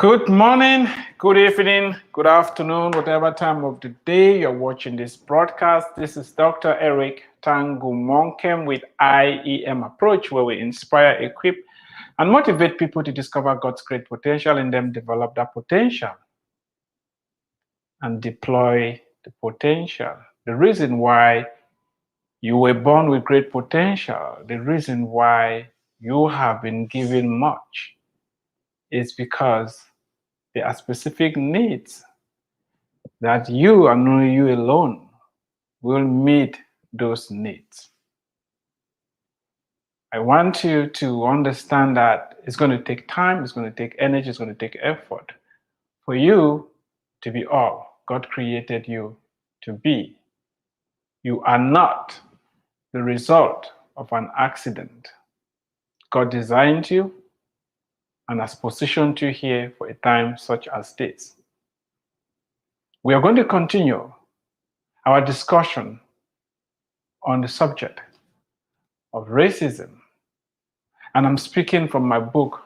Good morning, good evening, good afternoon, whatever time of the day you're watching this broadcast. This is Dr. Eric Tangu Monkem with IEM Approach, where we inspire, equip, and motivate people to discover God's great potential in them, develop that potential, and deploy the potential. The reason why you were born with great potential, the reason why you have been given much, is because there are specific needs that you and only you alone will meet those needs. I want you to understand that it's going to take time, it's going to take energy, it's going to take effort for you to be all God created you to be. You are not the result of an accident. God designed you and has positioned you here for a time such as this. We are going to continue our discussion on the subject of racism. And I'm speaking from my book,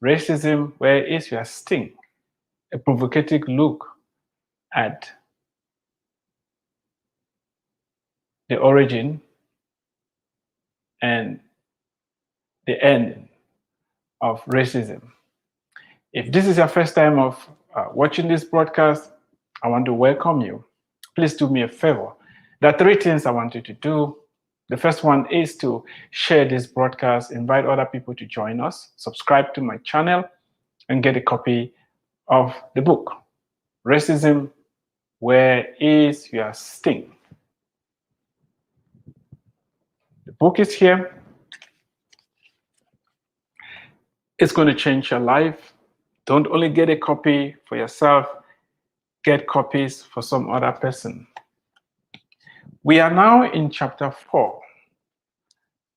Racism, Where Is Your Sting? A provocative look at the origin and the ending of racism. If this is your first time of watching this broadcast, I want to welcome you. Please do me a favor. There are three things I want you to do. The first one is to share this broadcast, invite other people to join us, subscribe to my channel, and get a copy of the book, Racism, Where Is Your Sting? The book is here. It's going to change your life. Don't only get a copy for yourself, get copies for some other person. We are now in chapter 4,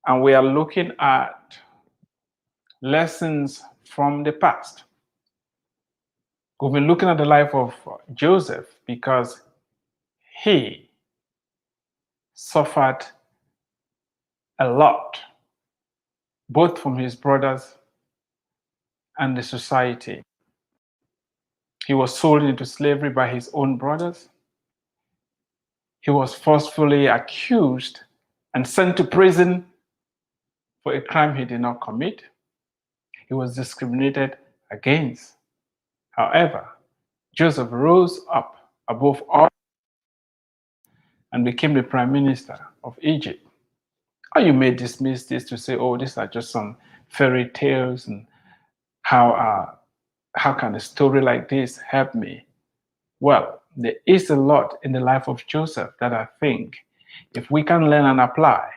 and we are looking at lessons from the past. We've been looking at the life of Joseph because he suffered a lot, both from his brothers and the society. He was sold into slavery by his own brothers. He was forcefully accused and sent to prison for a crime he did not commit. He was discriminated against. However, Joseph rose up above all and became the prime minister of Egypt. Or you may dismiss this to say, oh, these are just some fairy tales, and how can a story like this help me? Well, there is a lot in the life of Joseph that I think if we can learn and apply,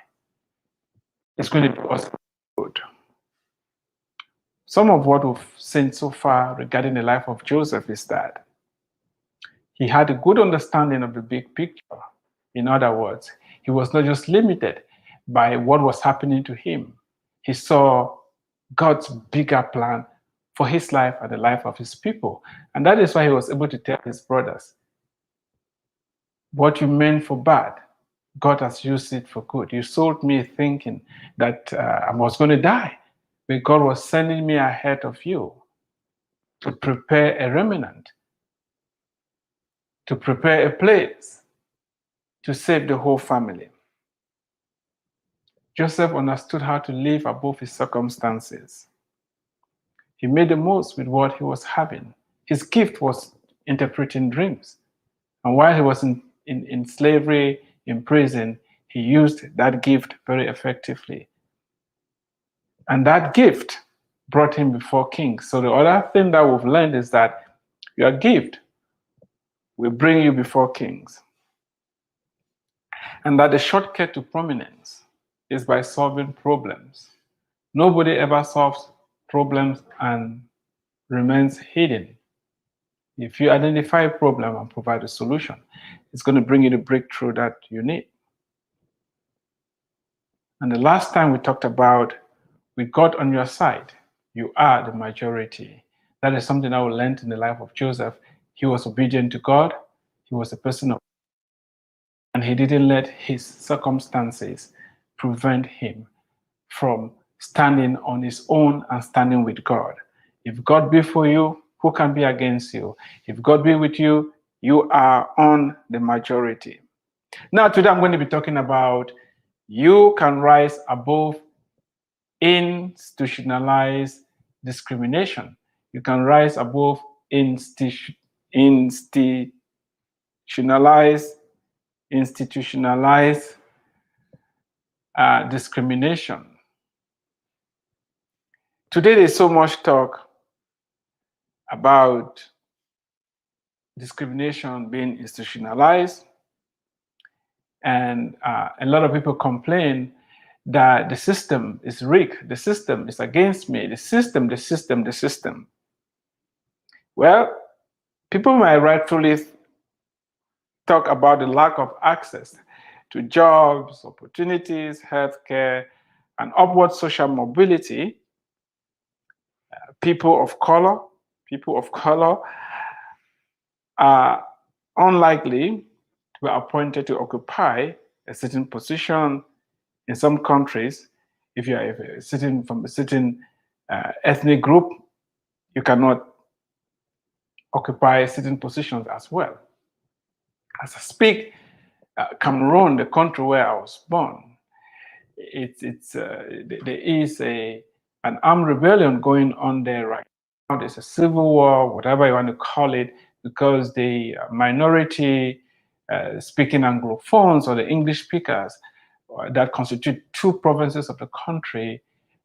it's going to do us good. Some of what we've seen so far regarding the life of Joseph is that he had a good understanding of the big picture. In other words, he was not just limited by what was happening to him. He saw God's bigger plan for his life and the life of his people. And that is why he was able to tell his brothers, what you meant for bad, God has used it for good. You sold me thinking that I was going to die, but God was sending me ahead of you to prepare a remnant, to prepare a place, to save the whole family. Joseph understood how to live above his circumstances. He made the most with what he was having. His gift was interpreting dreams. And while he was in slavery, in prison, he used that gift very effectively. And that gift brought him before kings. So the other thing that we've learned is that your gift will bring you before kings. And that the shortcut to prominence is by solving problems. Nobody ever solves problems and remains hidden. If you identify a problem and provide a solution, it's going to bring you the breakthrough that you need. And the last time we talked about, with God on your side, you are the majority. That is something I learned in the life of Joseph. He was obedient to God. He was a person of, and he didn't let his circumstances prevent him from standing on his own and standing with God. If God be for you, Who can be against you? If God be with you, you are on the majority. Now, today I'm going to be talking about you can rise above institutionalized discrimination. You can rise above institutionalized institutionalized discrimination. Today, there's so much talk about discrimination being institutionalized, and a lot of people complain that the system is rigged, the system is against me, the system. Well, people might rightfully talk about the lack of access to jobs, opportunities, healthcare, and upward social mobility. People of color, people of color are unlikely to be appointed to occupy a certain position in some countries. If you are sitting from a certain ethnic group, you cannot occupy certain positions as well. As I speak, Cameroon, the country where I was born, there is an armed rebellion going on there right now. There's a civil war, whatever you want to call it, because the minority speaking Anglophones or the English speakers that constitute two provinces of the country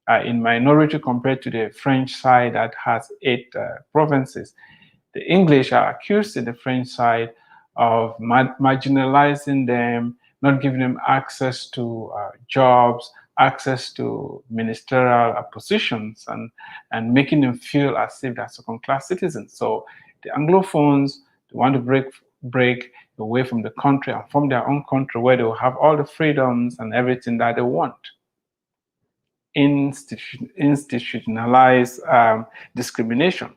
are in minority compared to the French side that has 8 provinces. The English are accused in the French side of marginalizing them, not giving them access to jobs, access to ministerial positions, and making them feel as if they're second-class citizens. So the Anglophones, they want to break away from the country and form their own country where they will have all the freedoms and everything that they want. Institutionalized discrimination.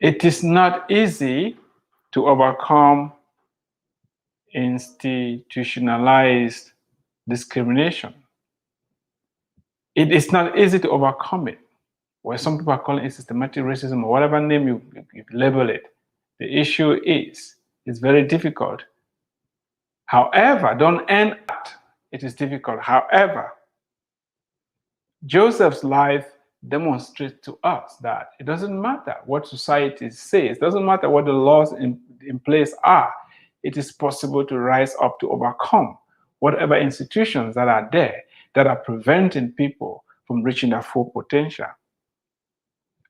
It is not easy to overcome institutionalized discrimination. It is not easy to overcome it. Where some people are calling it systematic racism or whatever name you label it. The issue is, it's very difficult. However, don't end at it is difficult. However, Joseph's life demonstrates to us that it doesn't matter what society says, it doesn't matter what the laws in place are, it is possible to rise up to overcome whatever institutions that are there that are preventing people from reaching their full potential.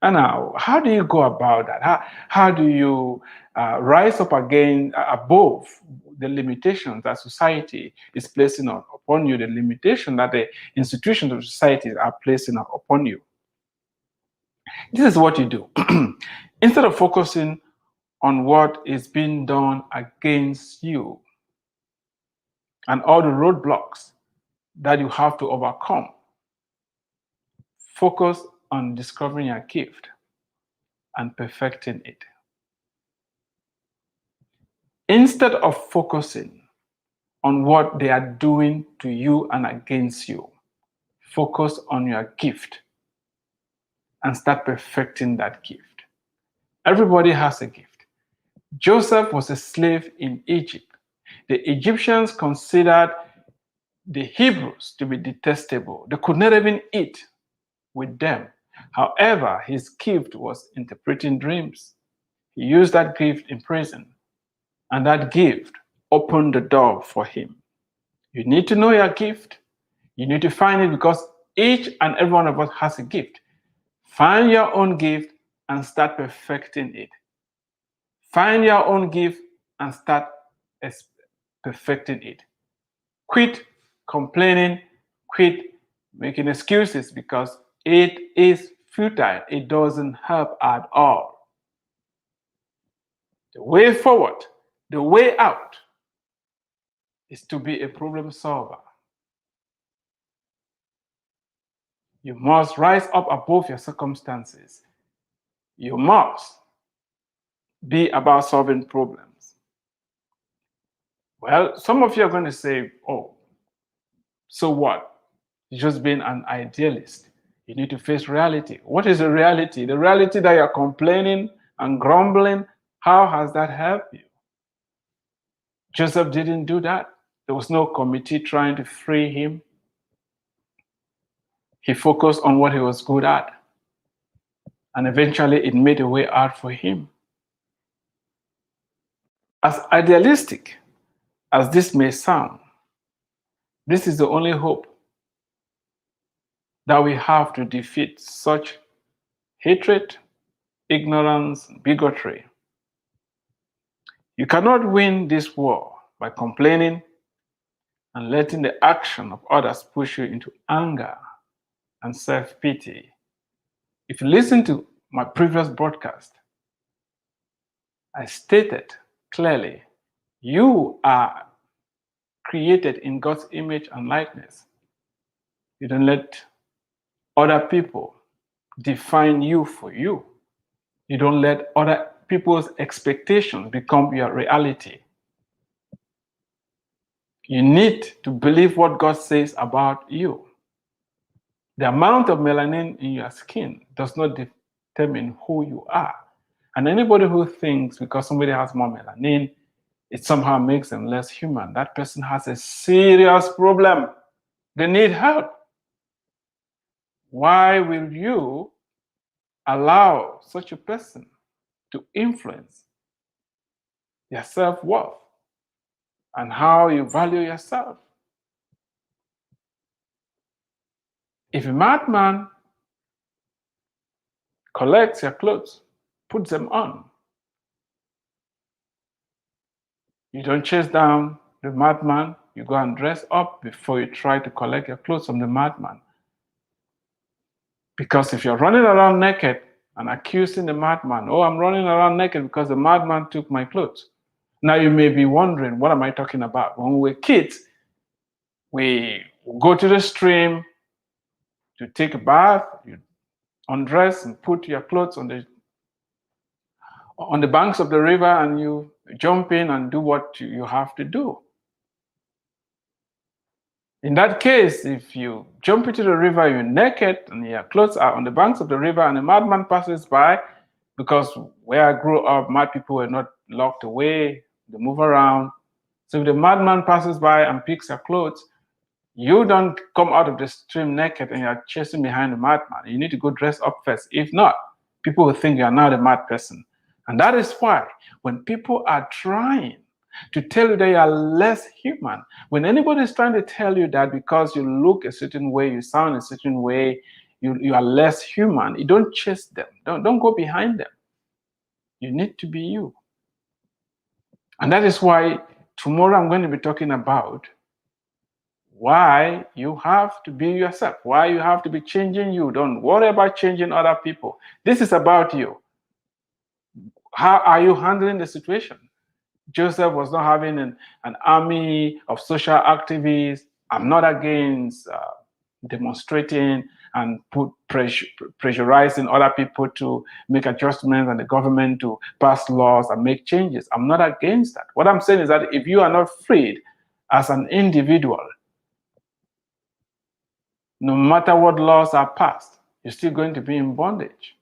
And now, how do you go about that? How do you rise up again above the limitations that society is placing upon you, the limitation that the institutions of society are placing upon you? This is what you do. Instead of focusing on what is being done against you and all the roadblocks that you have to overcome, focus on discovering your gift and perfecting it. Instead of focusing on what they are doing to you and against you, focus on your gift and start perfecting that gift. Everybody has a gift. Joseph was a slave in Egypt. The Egyptians considered the Hebrews to be detestable. They could not even eat with them. However, his gift was interpreting dreams. He used that gift in prison, and that gift opened the door for him. You need to know your gift. You need to find it because each and every one of us has a gift. Find your own gift and start perfecting it. Find your own gift and start perfecting it. Quit complaining, quit making excuses because it is futile. It doesn't help at all. The way forward, the way out is to be a problem solver. You must rise up above your circumstances. You must be about solving problems. Well, some of you are going to say, oh, so what? You're just being an idealist. You need to face reality. What is the reality? The reality that you're complaining and grumbling, how has that helped you? Joseph didn't do that. There was no committee trying to free him. He focused on what he was good at. And eventually it made a way out for him. As idealistic as this may sound, this is the only hope that we have to defeat such hatred, ignorance, bigotry. You cannot win this war by complaining and letting the action of others push you into anger and self-pity. If you listen to my previous broadcast, I stated clearly, you are created in God's image and likeness. You don't let other people define you for you. You don't let other people's expectations become your reality. You need to believe what God says about you. The amount of melanin in your skin does not determine who you are. And anybody who thinks because somebody has more melanin, it somehow makes them less human, that person has a serious problem. They need help. Why will you allow such a person to influence your self-worth and how you value yourself? If a madman collects your clothes, puts them on, you don't chase down the madman, you go and dress up before you try to collect your clothes from the madman. Because if you're running around naked and accusing the madman, oh, I'm running around naked because the madman took my clothes. Now you may be wondering, what am I talking about? When we were kids, we go to the stream to take a bath, you undress and put your clothes on the banks of the river, and you jump in and do what you have to do. In that case, if you jump into the river, you're naked and your clothes are on the banks of the river, and a madman passes by, because where I grew up, mad people were not locked away, they move around. So if the madman passes by and picks your clothes, you don't come out of the stream naked and you're chasing behind the madman. You need to go dress up first. If not, people will think you are now the mad person. And that is why when people are trying to tell you that you are less human, when anybody is trying to tell you that because you look a certain way, you sound a certain way, you are less human, you don't chase them. Don't go behind them. You need to be you. And that is why tomorrow I'm going to be talking about why you have to be yourself, why you have to be changing you. Don't worry about changing other people. This is about you. How are you handling the situation? Joseph was not having an army of social activists. I'm not against demonstrating and pressurizing other people to make adjustments and the government to pass laws and make changes. I'm not against that. What I'm saying is that if you are not freed as an individual, no matter what laws are passed, you're still going to be in bondage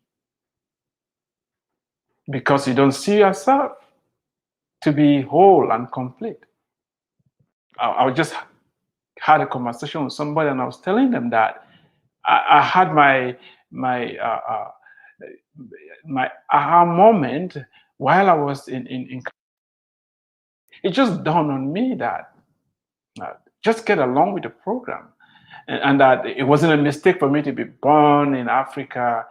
because you don't see yourself to be whole and complete. I just had a conversation with somebody and I was telling them that I had my aha moment while I was in it just dawned on me that just get along with the program, and that it wasn't a mistake for me to be born in Africa,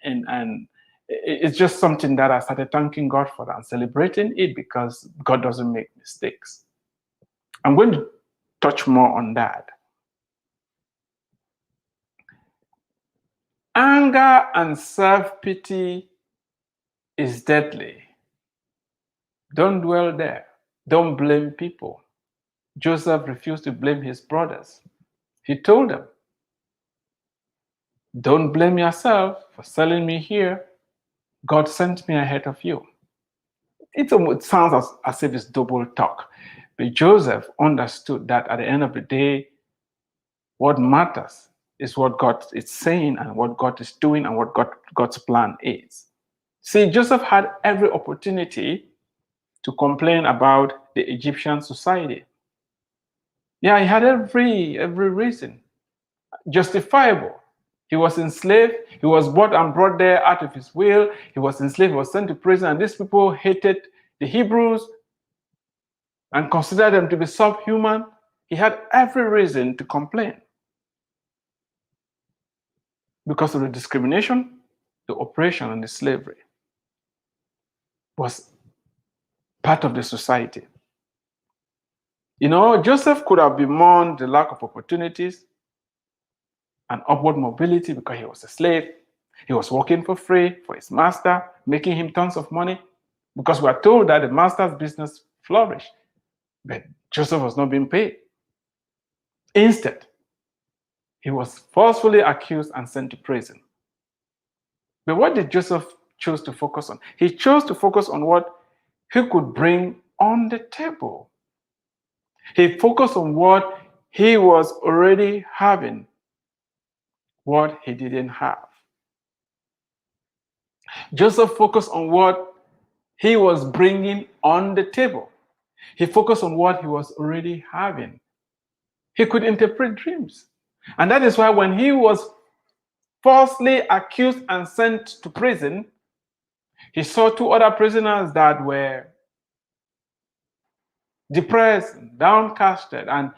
and it's just something that I started thanking God for and celebrating it, because God doesn't make mistakes. I'm going to touch more on that. Anger and self-pity is deadly. Don't dwell there. Don't blame people. Joseph refused to blame his brothers. He told them, don't blame yourself for selling me here. God sent me ahead of you. It sounds as if it's double talk. But Joseph understood that at the end of the day, what matters is what God is saying and what God is doing and what God's plan is. See, Joseph had every opportunity to complain about the Egyptian society. Yeah, he had every reason, justifiable. He was enslaved. He was bought and brought there out of his will. He was enslaved. He was sent to prison, and these people hated the Hebrews and considered them to be subhuman. He had every reason to complain because of the discrimination, the oppression, and the slavery was part of the society. You know, Joseph could have bemoaned the lack of opportunities and upward mobility because he was a slave. He was working for free for his master, making him tons of money, because we are told that the master's business flourished, but Joseph was not being paid. Instead, he was forcefully accused and sent to prison. But what did Joseph choose to focus on? He chose to focus on what he could bring on the table. He focused on what he was already having, what he didn't have. Joseph focused on what he was bringing on the table. He focused on what he was already having. He could interpret dreams. And that is why when he was falsely accused and sent to prison, he saw two other prisoners that were depressed, downcasted, and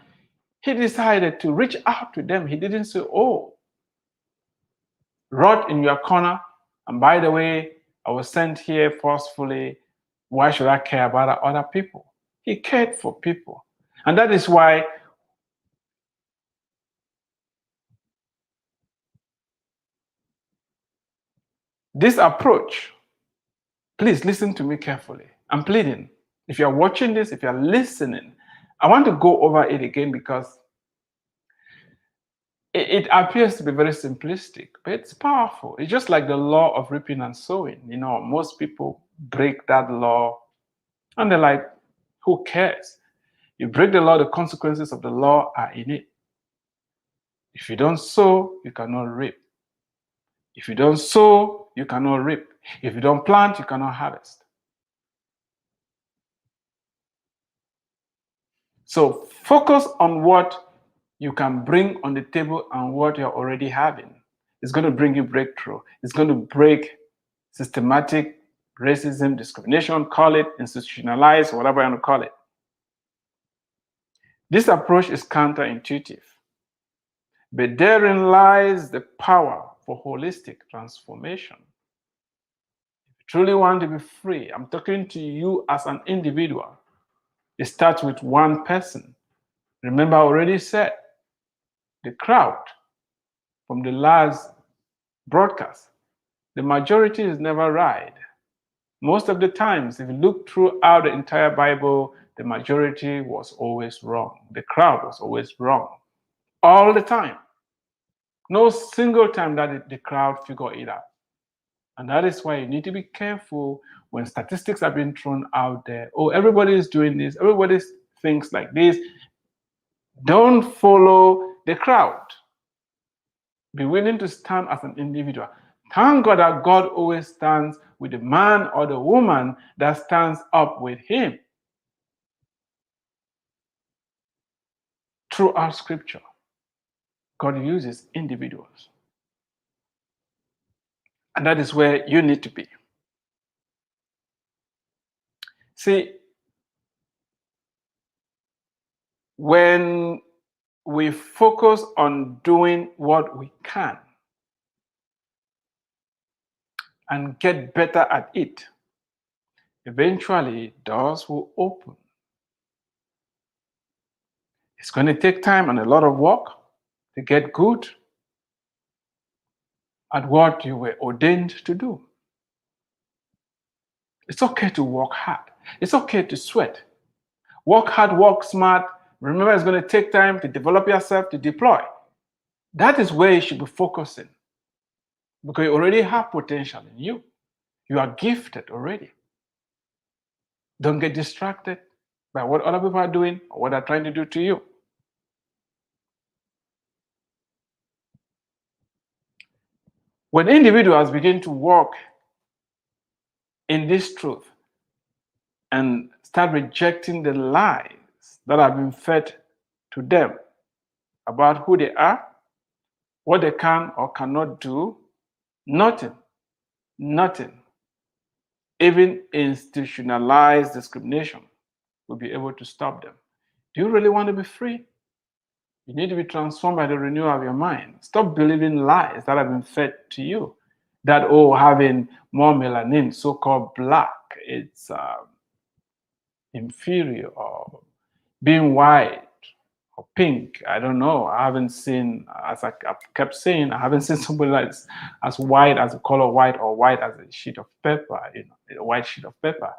he decided to reach out to them. He didn't say, oh, rot in your corner. And by the way, I was sent here forcefully. Why should I care about other people? He cared for people. And that is why this approach, please listen to me carefully. I'm pleading. If you're watching this, if you're listening, I want to go over it again because it appears to be very simplistic, but it's powerful. It's just like the law of reaping and sowing. You know, most people break that law and they're like, who cares? You break the law, the consequences of the law are in it. If you don't sow, you cannot reap. If you don't sow, you cannot reap. If you don't plant, you cannot harvest. So focus on what you can bring on the table and what you're already having. It's going to bring you breakthrough. It's going to break systematic racism, discrimination, call it institutionalized, whatever you want to call it. This approach is counterintuitive, but therein lies the power for holistic transformation. If you truly want to be free, I'm talking to you as an individual. It starts with one person. Remember, I already said the crowd from the last broadcast. The majority is never right. Most of the times, if you look throughout the entire Bible, the majority was always wrong. The crowd was always wrong. All the time. No single time that the crowd figured it out. And that is why you need to be careful when statistics are being thrown out there. Oh, everybody is doing this. Everybody thinks like this. Don't follow the crowd. Be willing to stand as an individual. Thank God that God always stands with the man or the woman that stands up with him. Throughout scripture, God uses individuals. And that is where you need to be. See, when we focus on doing what we can and get better at it, eventually doors will open. It's going to take time and a lot of work to get good at what you were ordained to do. It's okay to work hard. It's okay to sweat. Work hard, work smart. Remember, it's going to take time to develop yourself, to deploy. That is where you should be focusing because you already have potential in you. You are gifted already. Don't get distracted by what other people are doing or what they're trying to do to you. When individuals begin to walk in this truth and start rejecting the lies that have been fed to them about who they are, what they can or cannot do, nothing, even institutionalized discrimination will be able to stop them. Do you really want to be free? You need to be transformed by the renewal of your mind. Stop believing lies that have been fed to you. That, oh, having more melanin, so-called black, it's inferior, or being white or pink. I don't know. I haven't seen, as I kept saying, I haven't seen somebody that's as white as the color white or white as a sheet of paper, a white sheet of paper.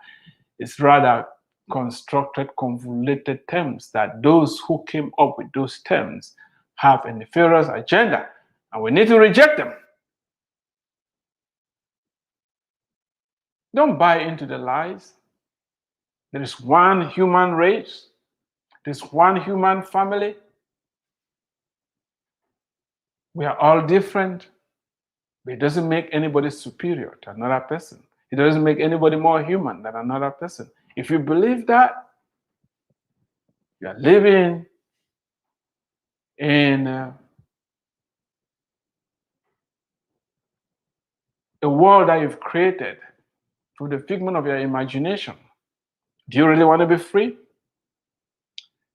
It's rather constructed, convoluted terms that those who came up with those terms have a nefarious agenda, and we need to reject them. Don't buy into the lies. There is one human race. There's one human family. We are all different, but it doesn't make anybody superior to another person. It doesn't make anybody more human than another person. If you believe that, you are living in a world that you've created through the figment of your imagination. Do you really want to be free?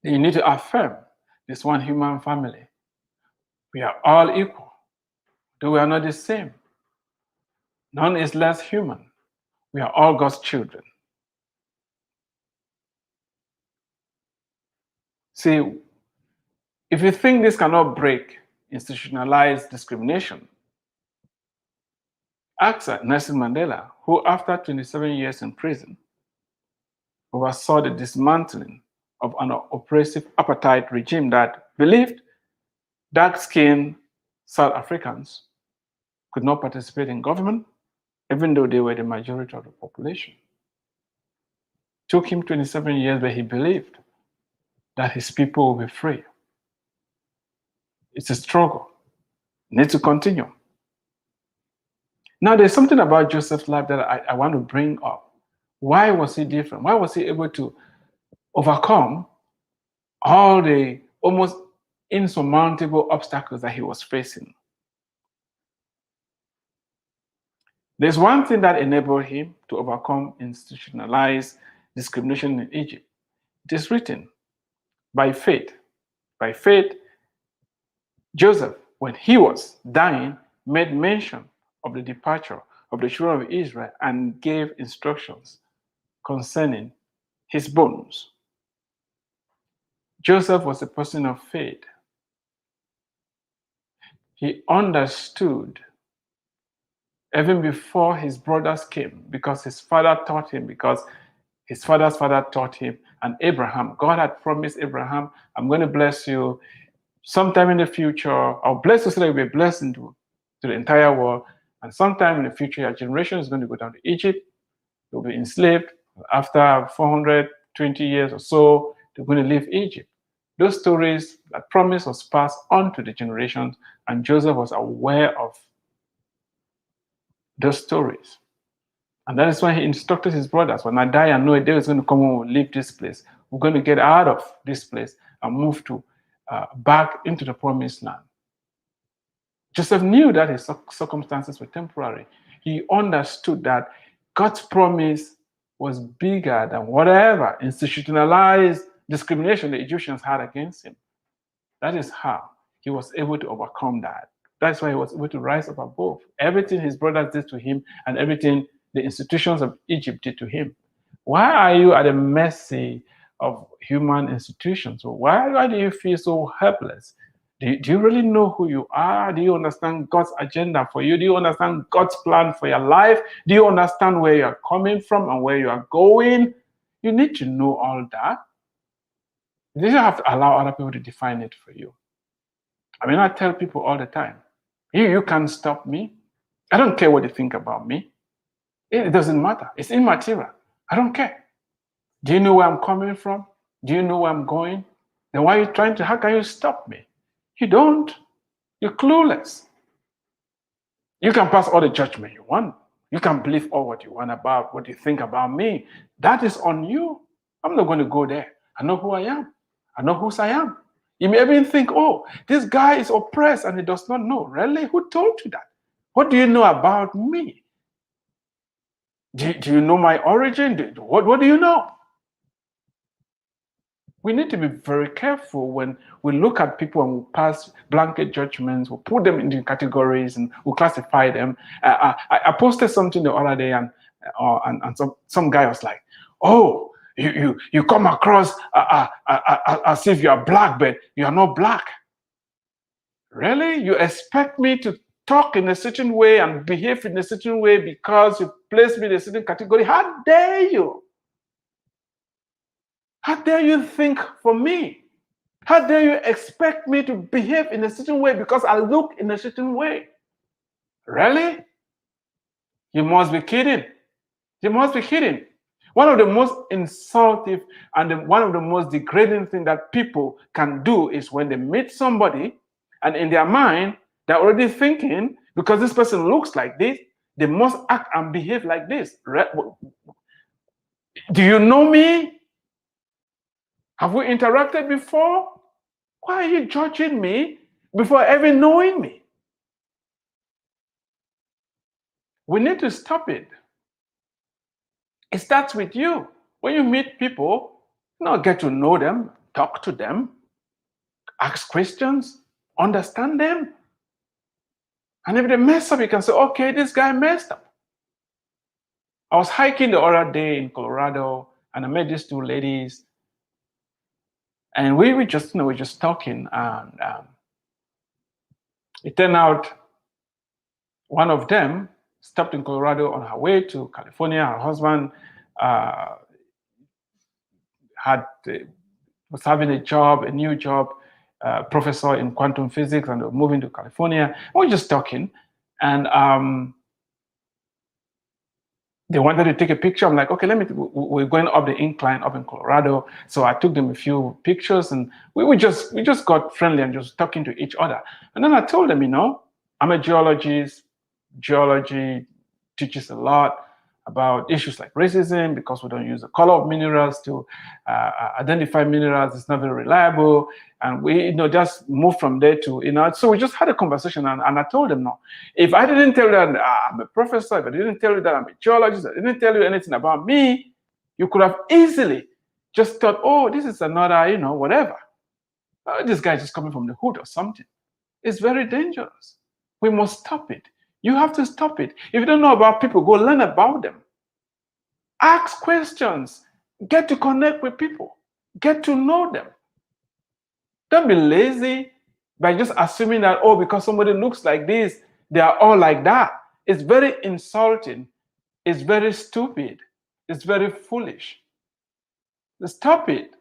Then you need to affirm this one human family. We are all equal, though we are not the same. None is less human. We are all God's children. See, if you think this cannot break institutionalized discrimination, ask Nelson Mandela, who after 27 years in prison, oversaw the dismantling of an oppressive apartheid regime that believed dark-skinned South Africans could not participate in government, even though they were the majority of the population. It took him 27 years, but he believed that his people will be free. It's a struggle. It needs to continue. Now, there's something about Joseph's life that I want to bring up. Why was he different? Why was he able to overcome all the almost insurmountable obstacles that he was facing? There's one thing that enabled him to overcome institutionalized discrimination in Egypt. It is written, by faith. By faith, Joseph, when he was dying, made mention of the departure of the children of Israel and gave instructions concerning his bones. Joseph was a person of faith. He understood even before his brothers came, because his father taught him, because his father's father taught him, and Abraham, God had promised Abraham, I'm going to bless you sometime in the future. I'll bless you so that you'll be a blessing to the entire world. And sometime in the future, your generation is going to go down to Egypt. They'll be enslaved. After 420 years or so, they're going to leave Egypt. Those stories, that promise was passed on to the generations, and Joseph was aware of those stories. And that is why he instructed his brothers, when I die, I know a day is going to come when we leave this place. We're going to get out of this place and move to back into the promised land. Joseph knew that his circumstances were temporary. He understood that God's promise was bigger than whatever institutionalized discrimination the Egyptians had against him. That is how he was able to overcome that. That's why he was able to rise up above everything his brothers did to him and everything the institutions of Egypt did to him. Why are you at the mercy of human institutions? Why do you feel so helpless? Do you really know who you are? Do you understand God's agenda for you? Do you understand God's plan for your life? Do you understand where you are coming from and where you are going? You need to know all that. You don't have to allow other people to define it for you. I mean, I tell people all the time, you can't stop me. I don't care what you think about me. It doesn't matter. It's immaterial. I don't care. Do you know where I'm coming from? Do you know where I'm going? Then why are you trying to, how can you stop me? You don't. You're clueless. You can pass all the judgment you want. You can believe all what you want about what you think about me. That is on you. I'm not going to go there. I know who I am. I know whose I am. You may even think, oh, this guy is oppressed and he does not know. Really? Who told you that? What do you know about me? Do you know my origin? What do you know? We need to be very careful when we look at people and we pass blanket judgments, we put them into categories and we classify them. I posted something the other day and some guy was like, oh, you come across as if you are black, but you are not black. Really? You expect me to talk in a certain way and behave in a certain way because you place me in a certain category? How dare you? How dare you think for me? How dare you expect me to behave in a certain way because I look in a certain way? Really? You must be kidding. You must be kidding. One of the most insulting and one of the most degrading things that people can do is when they meet somebody and in their mind, they're already thinking, because this person looks like this, they must act and behave like this. Do you know me? Have we interacted before? Why are you judging me before ever knowing me? We need to stop it. It starts with you. When you meet people, get to know them, talk to them, ask questions, understand them. And if they mess up, you can say, okay, this guy messed up. I was hiking the other day in Colorado and I met these two ladies. And we were just, we're just talking. And it turned out one of them stopped in Colorado on her way to California. Her husband was having a job, a new job, professor in quantum physics, and moving to California. We were just talking, and they wanted to take a picture. I'm like, okay, we're going up the incline up in Colorado. So I took them a few pictures, and we just got friendly and just talking to each other. And then I told them, I'm a geologist. Geology teaches a lot about issues like racism because we don't use the color of minerals to identify minerals. It's not very reliable. And we, just move from there to, so we just had a conversation and I told them, no, if I didn't tell you that I'm a professor, if I didn't tell you that I'm a geologist, I didn't tell you anything about me, you could have easily just thought, oh, this is another, whatever. This guy just coming from the hood or something. It's very dangerous. We must stop it. You have to stop it. If you don't know about people, go learn about them. Ask questions. Get to connect with people. Get to know them. Don't be lazy by just assuming that, oh, because somebody looks like this, they are all like that. It's very insulting. It's very stupid. It's very foolish. Stop it.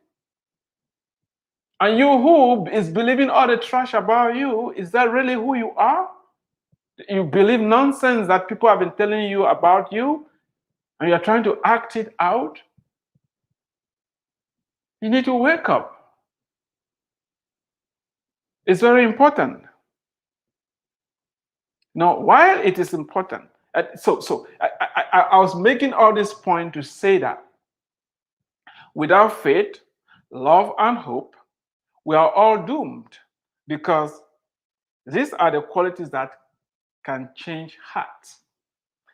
And you who is believing all the trash about you, is that really who you are? You believe nonsense that people have been telling you about you, and you're trying to act it out? You need to wake up. It's very important. Now, while it is important, I was making all this point to say that without faith, love, and hope, we are all doomed, because these are the qualities that can change hearts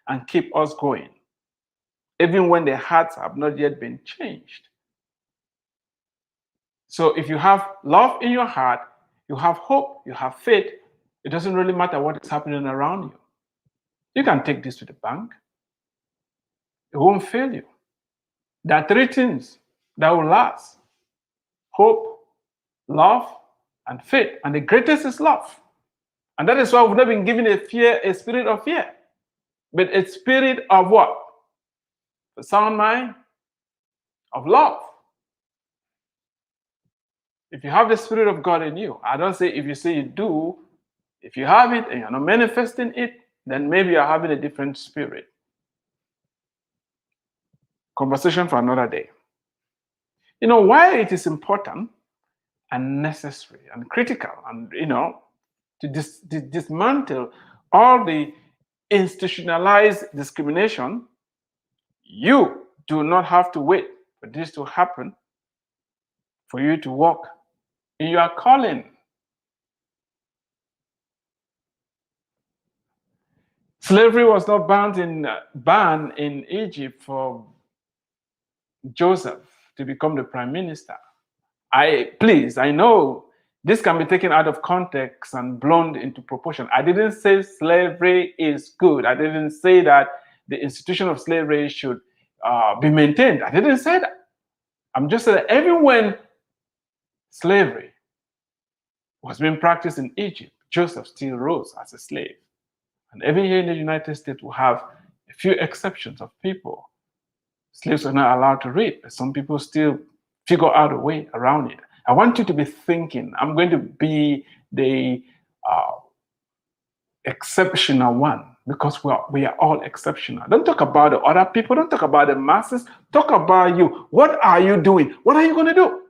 and keep us going, even when the hearts have not yet been changed. So if you have love in your heart, you have hope, you have faith, it doesn't really matter what is happening around you. You can take this to the bank. It won't fail you. There are three things that will last: hope, love, and faith. And the greatest is love. And that is why we've not been given a spirit of fear, but a spirit of what? A sound mind, of love. If you have the Spirit of God in you, I don't say if you say you do, if you have it and you're not manifesting it, then maybe you're having a different spirit. Conversation for another day. Why it is important and necessary and critical and, to dismantle all the institutionalized discrimination, you do not have to wait for this to happen for you to walk in your calling. Slavery was not banned in Egypt for Joseph to become the prime minister. I know this can be taken out of context and blown into proportion. I didn't say slavery is good. I didn't say that the institution of slavery should be maintained. I didn't say that. I'm just saying that even when slavery was being practiced in Egypt, Joseph still rose as a slave. And even here in the United States, we have a few exceptions of people. Slaves are not allowed to read, but some people still figure out a way around it. I want you to be thinking, I'm going to be the exceptional one, because we are all exceptional. Don't talk about the other people. Don't talk about the masses. Talk about you. What are you doing? What are you going to do?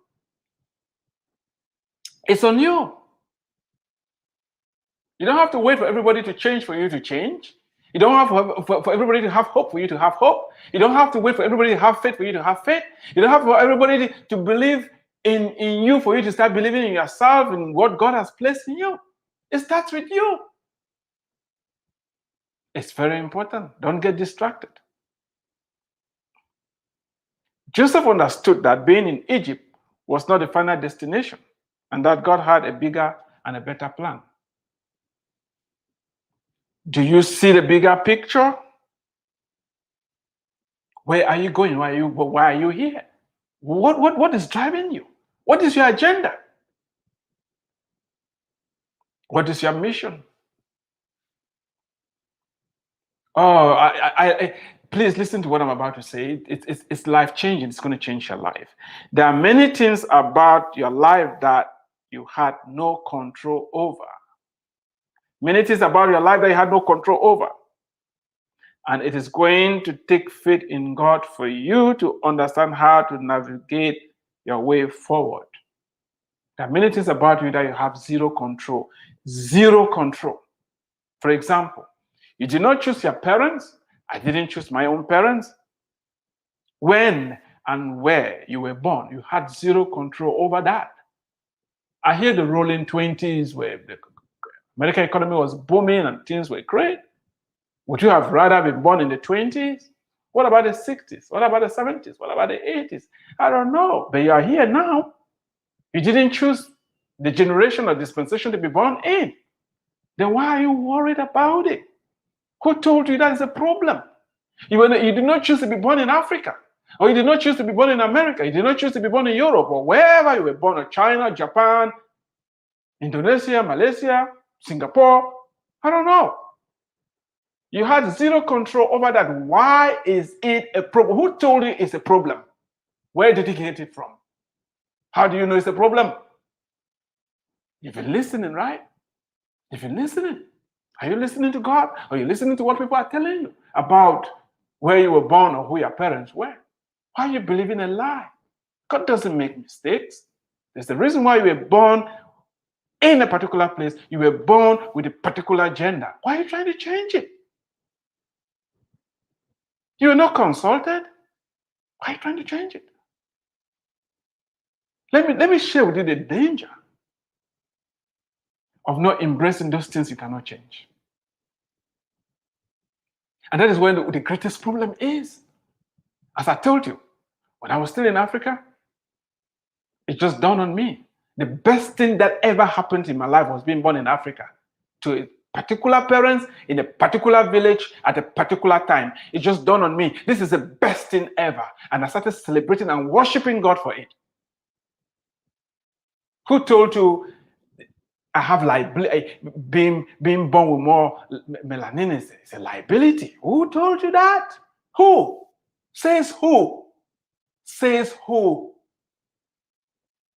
It's on you. You don't have to wait for everybody to change for you to change. You don't have for everybody to have hope for you to have hope. You don't have to wait for everybody to have faith for you to have faith. You don't have for everybody to believe in you for you to start believing in yourself and what God has placed in you. It starts with you. It's very important. Don't get distracted. Joseph understood that being in Egypt was not the final destination, and that God had a bigger and a better plan. Do you see the bigger picture? Where are you going? Why are you here? What is driving you? What is your agenda? What is your mission? Oh, please listen to what I'm about to say. It's life changing. It's going to change your life. There are many things about your life that you had no control over. Many things about your life that you had no control over. And it is going to take faith in God for you to understand how to navigate your way forward. There are many things about you that you have zero control. Zero control. For example, you did not choose your parents. I didn't choose my own parents. When and where you were born, you had zero control over that. I hear the rolling 20s where the American economy was booming and things were great. Would you have rather been born in the 20s? What about the 60s? What about the 70s? What about the 80s? I don't know. But you are here now. You didn't choose the generation or dispensation to be born in. Then why are you worried about it? Who told you that is a problem? You did not choose to be born in Africa, or you did not choose to be born in America. You did not choose to be born in Europe, or wherever you were born, or China, Japan, Indonesia, Malaysia, Singapore. I don't know. You had zero control over that. Why is it a problem? Who told you it's a problem? Where did you get it from? How do you know it's a problem? You've been listening, right? You've been listening. Are you listening to God? Or are you listening to what people are telling you about where you were born or who your parents were? Why are you believing a lie? God doesn't make mistakes. There's a reason why you were born in a particular place. You were born with a particular gender. Why are you trying to change it? You were not consulted. Why are you trying to change it? Let me share with you the danger of not embracing those things you cannot change. And that is where the greatest problem is. As I told you, when I was still in Africa, it just dawned on me. The best thing that ever happened in my life was being born in Africa to a particular parents in a particular village at a particular time. It just dawned on me. This is the best thing ever. And I started celebrating and worshiping God for it. Who told you I have liability? Being born with more melanin is a liability. Who told you that? Who? Says who? Says who?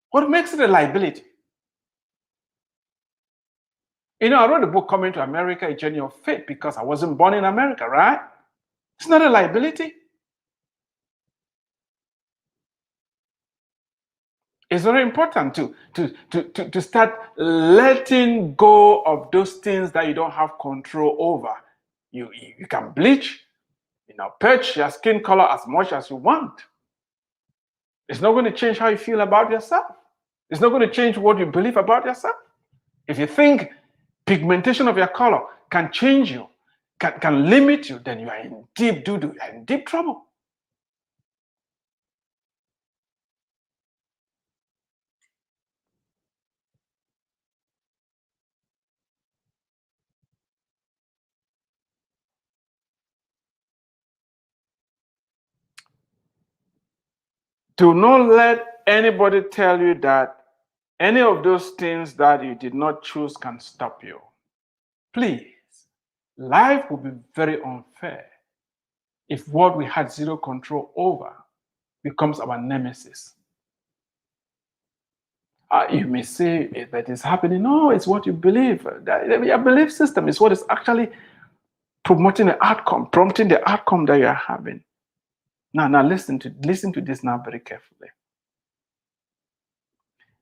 What makes it a liability? You know, I wrote a book, Coming to America, A Journey of Faith, because I wasn't born in America, right? It's not a liability. It's very important to start letting go of those things that you don't have control over. You can bleach, patch your skin color as much as you want. It's not going to change how you feel about yourself. It's not going to change what you believe about yourself. If you think pigmentation of your color can change you, can limit you, then you are in deep doo-doo, you are in deep trouble. Do not let anybody tell you that any of those things that you did not choose can stop you. Please, life would be very unfair if what we had zero control over becomes our nemesis. You may say that it's happening. No, it's what you believe. Your belief system is what is actually promoting the outcome, prompting the outcome that you're having. Now listen to this now very carefully.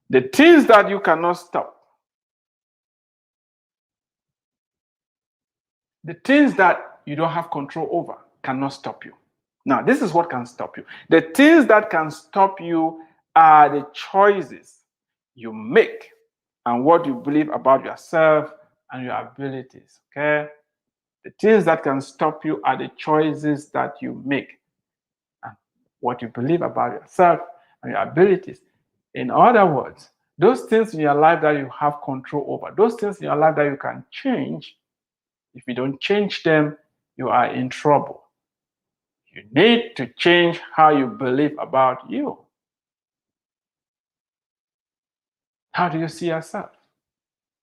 The things that you cannot stop, the things that you don't have control over cannot stop you. Now, this is what can stop you. The things that can stop you are the choices you make and what you believe about yourself and your abilities. Okay? The things that can stop you are the choices that you make and what you believe about yourself and your abilities. In other words, those things in your life that you have control over, those things in your life that you can change, if you don't change them, you are in trouble. You need to change how you believe about you. How do you see yourself?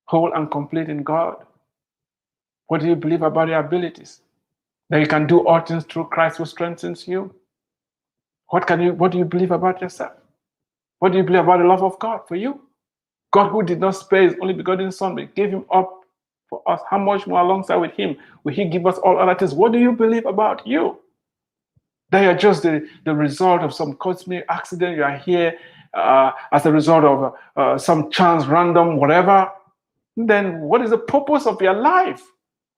Whole and complete in God. What do you believe about your abilities? That you can do all things through Christ who strengthens you? What do you believe about yourself? What do you believe about the love of God for you? God who did not spare his only begotten Son, but gave him up for us. How much more alongside with him will he give us all other things? What do you believe about you? That you're just the result of some cosmic accident. You are here as a result of some chance, random, whatever. Then what is the purpose of your life?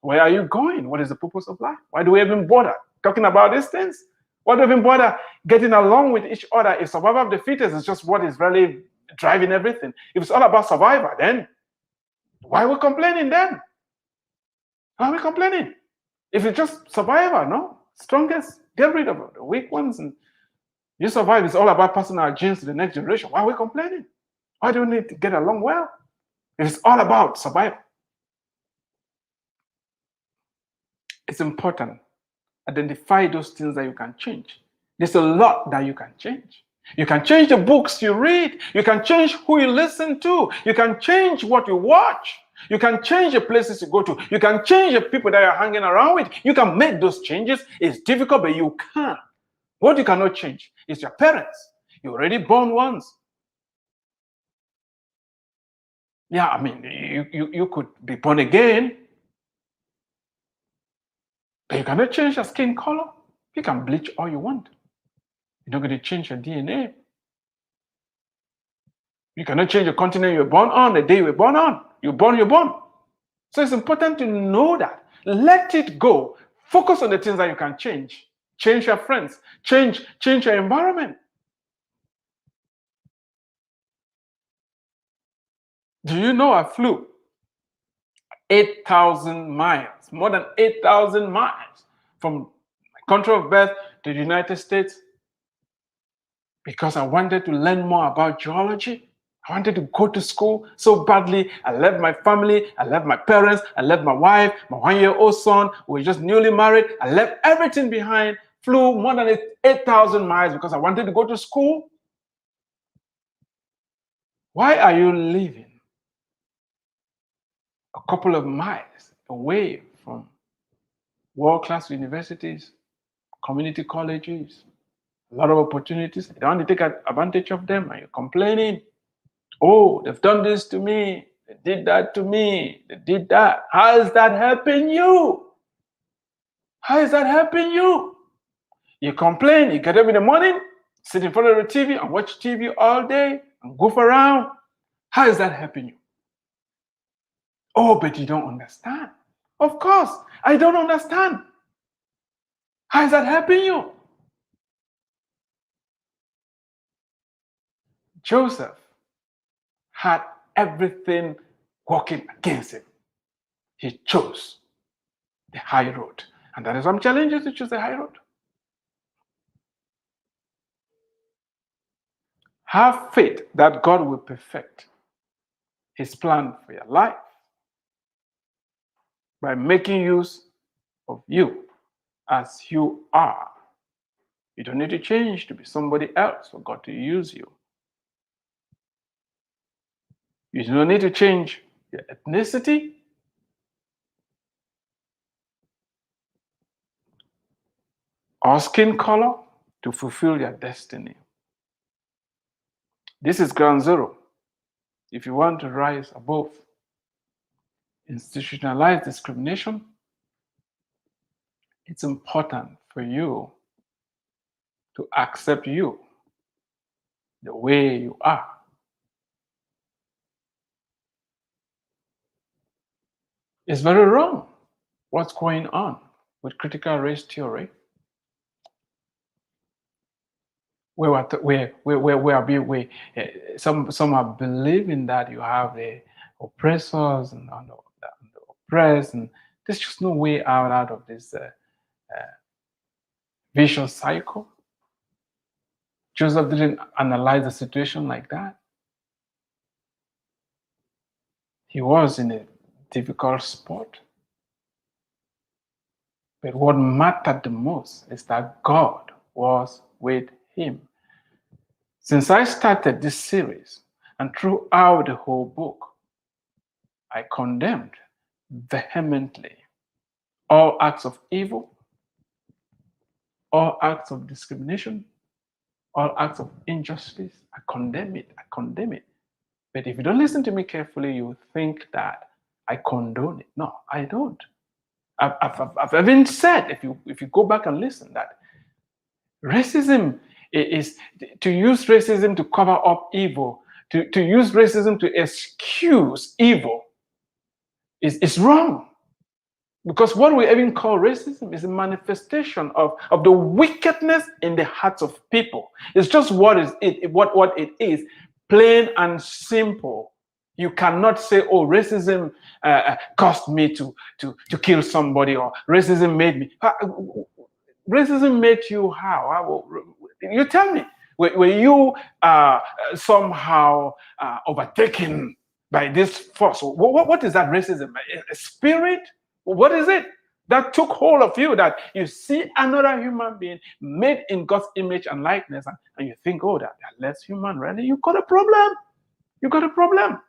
Where are you going? What is the purpose of life? Why do we even bother talking about these things? Why do we even bother getting along with each other if survival of the fittest is just what is really driving everything? If it's all about survival, then why are we complaining then? Why are we complaining? If it's just survival, no? Strongest, get rid of the weak ones and you survive. It's all about passing our genes to the next generation. Why are we complaining? Why do we need to get along well? If it's all about survival. It's important. Identify those things that you can change. There's a lot that you can change. You can change the books you read. You can change who you listen to. You can change what you watch. You can change the places you go to. You can change the people that you're hanging around with. You can make those changes. It's difficult, but you can. What you cannot change is your parents. You're already born once. Yeah, I mean, you could be born again, but you cannot change your skin color. You can bleach all you want. You're not going to change your DNA. You cannot change the continent you were born on, the day you were born on. You're born. So it's important to know that. Let it go. Focus on the things that you can change. Change your friends. Change your environment. Do you know I flew 8,000 miles, more than 8,000 miles from my country of birth to the United States because I wanted to learn more about geology? I wanted to go to school so badly. I left my family. I left my parents. I left my wife, my 1-year-old son. We were just newly married. I left everything behind, flew more than 8,000 miles because I wanted to go to school. Why are you living a couple of miles away from world-class universities, community colleges, a lot of opportunities? You don't want to take advantage of them and you're complaining. Oh, they've done this to me. They did that to me. They did that. How is that helping you? How is that helping you? You complain, you get up in the morning, sit in front of the TV and watch TV all day and goof around. How is that helping you? Oh, but you don't understand. Of course, I don't understand. How is that helping you? Joseph had everything working against him. He chose the high road. And that is why I'm challenging you to choose the high road. Have faith that God will perfect his plan for your life by making use of you as you are. You don't need to change to be somebody else for God to use you. You don't need to change your ethnicity or skin color to fulfill your destiny. This is ground zero. If you want to rise above institutionalized discrimination, it's important for you to accept you the way you are. It's very wrong what's going on with critical race theory, some are believing that you have the oppressors and the oppressed, and there's just no way out of this vicious cycle. Joseph didn't analyze the situation like that. He was in a difficult spot. But what mattered the most is that God was with him. Since I started this series and throughout the whole book, I condemned vehemently all acts of evil, all acts of discrimination, all acts of injustice. I condemn it. I condemn it. But if you don't listen to me carefully, you think that I condone it. No, I don't. I've even said, if you go back and listen, that racism is to use racism to cover up evil, to use racism to excuse evil is wrong. Because what we even call racism is a manifestation of the wickedness in the hearts of people. It's just what it is, plain and simple. You cannot say, "Oh, racism caused me to kill somebody," or "Racism made me." Racism made you how? You tell me. Were you somehow overtaken by this force? What is that racism? A spirit? What is it that took hold of you, that you see another human being made in God's image and likeness, and you think, "Oh, they're less human"? Really? You got a problem. You got a problem.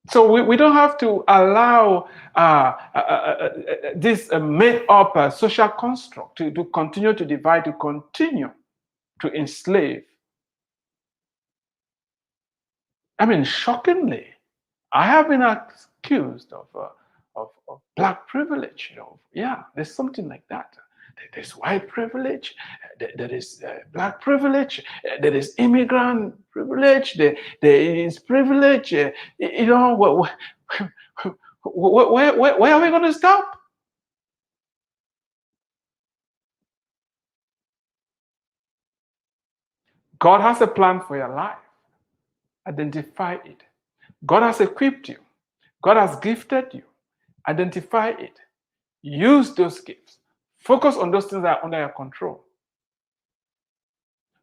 So we don't have to allow this made-up social construct to continue to divide, to continue to enslave. I mean, shockingly, I have been accused of black privilege. Yeah, there's something like that. There's white privilege, there is black privilege, there is immigrant privilege, there is privilege. Where are we going to stop? God has a plan for your life. Identify it. God has equipped you. God has gifted you. Identify it. Use those gifts. Focus on those things that are under your control.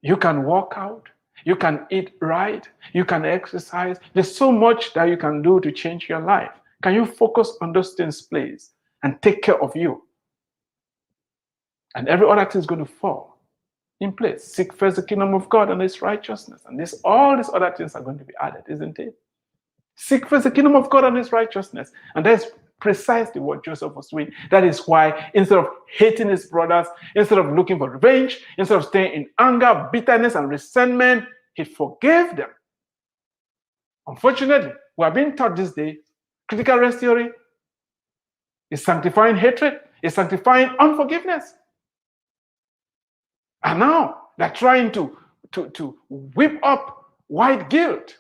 You can work out. You can eat right. You can exercise. There's so much that you can do to change your life. Can you focus on those things, please, and take care of you? And every other thing is going to fall in place. Seek first the kingdom of God and his righteousness. And all these other things are going to be added, isn't it? Seek first the kingdom of God and his righteousness. And that's precisely what Joseph was doing. That is why, instead of hating his brothers, instead of looking for revenge, instead of staying in anger, bitterness, and resentment, he forgave them. Unfortunately, we are being taught this day, critical race theory is sanctifying hatred, is sanctifying unforgiveness. And now they're trying to whip up white guilt.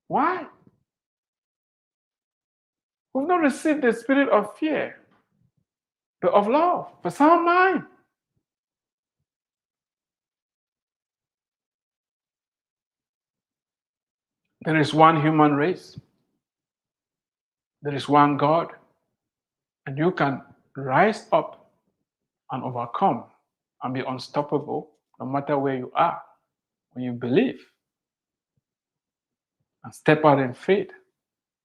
Why? We've not received the spirit of fear, but of love, for sound mind. There is one human race. There is one God. And you can rise up and overcome and be unstoppable no matter where you are when you believe and step out in faith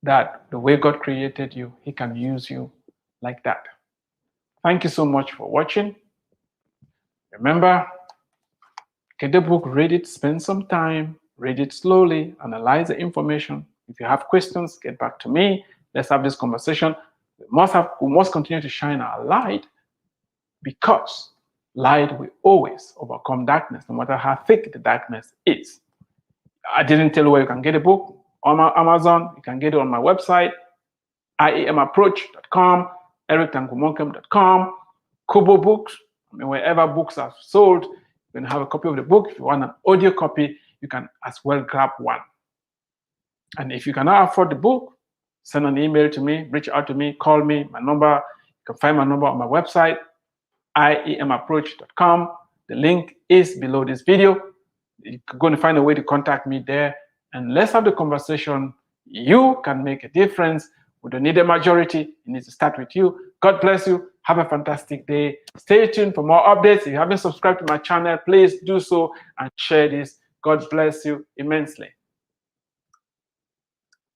that the way God created you, He can use you like that. Thank you so much for watching. Remember, get the book, read it, spend some time, read it slowly, analyze the information. If you have questions, get back to me. Let's have this conversation. We must continue to shine our light, because light will always overcome darkness, no matter how thick the darkness is. I didn't tell you where you can get a book. On my Amazon, you can get it on my website, iemapproach.com, erictangumonkem.com, Kobo Books. I mean, wherever books are sold, you can have a copy of the book. If you want an audio copy, you can as well grab one. And if you cannot afford the book, send an email to me, reach out to me, call me. My number, you can find my number on my website, iemapproach.com. The link is below this video. You're going to find a way to contact me there, and let's have the conversation. You can make a difference. We don't need a majority. It needs to start with you. God bless you. Have a fantastic day. Stay tuned for more updates. If you haven't subscribed to my channel, please do so and share this. God bless you immensely.